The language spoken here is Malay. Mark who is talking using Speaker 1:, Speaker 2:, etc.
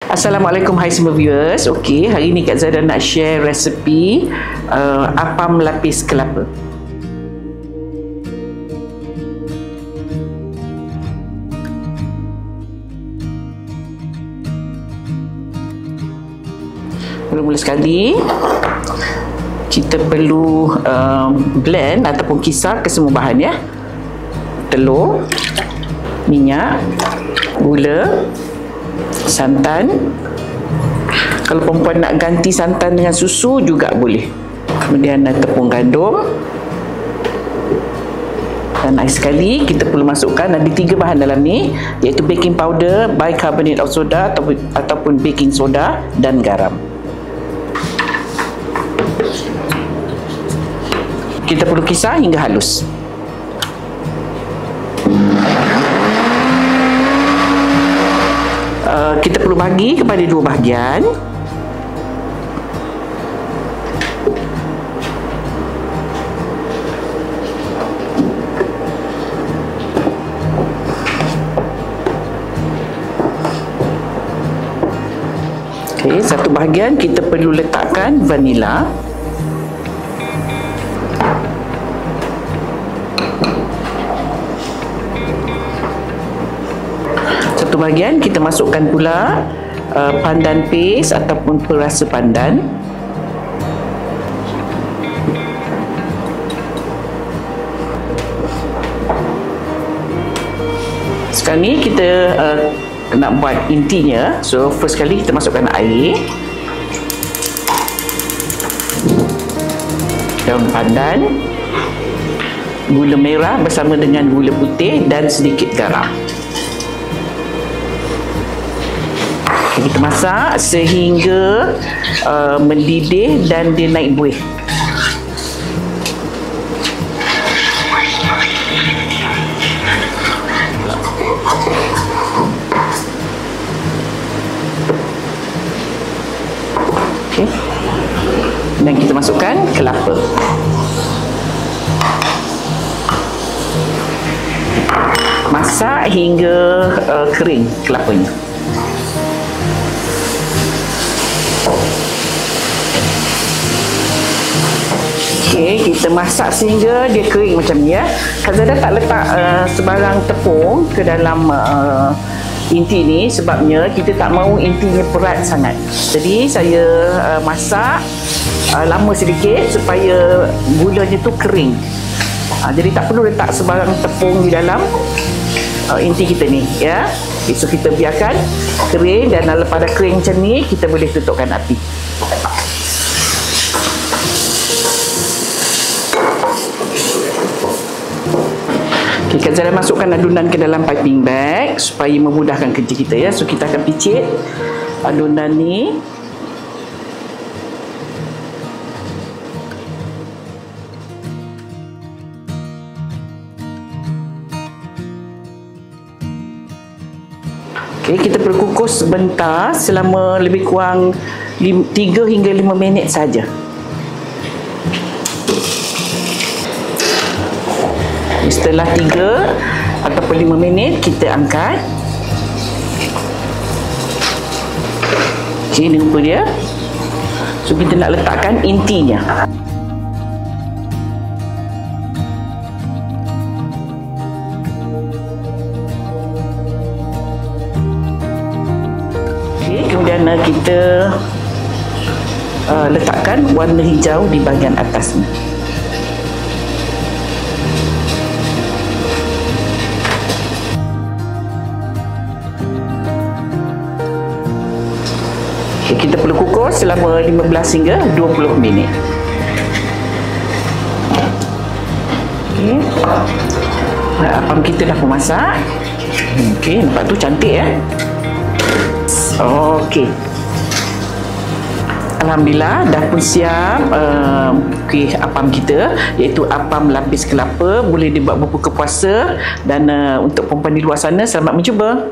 Speaker 1: Assalamualaikum, hai semua viewers. Okey, hari ni Kak Zada nak share resepi apam lapis kelapa. Mula-mula sekali kita perlu blend ataupun kisar ke semua bahan ya. Telur, minyak, gula, santan. Kalau perempuan nak ganti santan dengan susu juga boleh. Kemudian tepung gandum. Dan akhir sekali kita perlu masukkan ada 3 bahan dalam ni, iaitu baking powder, bicarbonate of soda ataupun baking soda dan garam. Kita perlu kisar hingga halus. Kita perlu bagi kepada 2 bahagian. Okey, satu bahagian kita perlu letakkan vanila. Bahagian kita masukkan pula pandan paste ataupun perasa pandan. Sekarang ni kita nak buat intinya. So first kali kita masukkan air, daun pandan, gula merah bersama dengan gula putih dan sedikit garam. Kita masak sehingga mendidih dan dia naik buih. Okey. Dan kita masukkan kelapa. Masak hingga kering kelapanya. Okey, kita masak sehingga dia kering macam ni ya. Kak Zada tak letak sebarang tepung ke dalam inti ni sebabnya kita tak mahu intinya berat sangat. Jadi saya masak lama sedikit supaya gulanya tu kering. Jadi tak perlu letak sebarang tepung di dalam inti kita ni ya. So kita biarkan kering, dan lepas dah kering macam ni kita boleh tutupkan api. Okay, Kak Zada masukkan adunan ke dalam piping bag supaya memudahkan kerja kita ya. So kita akan picit adunan ni. Okay, kita perlu kukus sebentar selama lebih kurang 3 hingga 5 minit saja. Setelah 3 ataupun 5 minit kita angkat. Okey, ni rupa dia. So kita nak letakkan intinya. Okey, kemudian kita letakkan warna hijau di bahagian atasnya. Kita perlu kukus selama 15 hingga 20 minit. Okey. Apam kita dah pun masak. Okey, nampak tu cantik ya. Okey. Alhamdulillah dah pun siap apam kita, iaitu apam lapis kelapa. Boleh dibuat berbuka puasa, dan untuk perempuan di luar sana, selamat mencuba.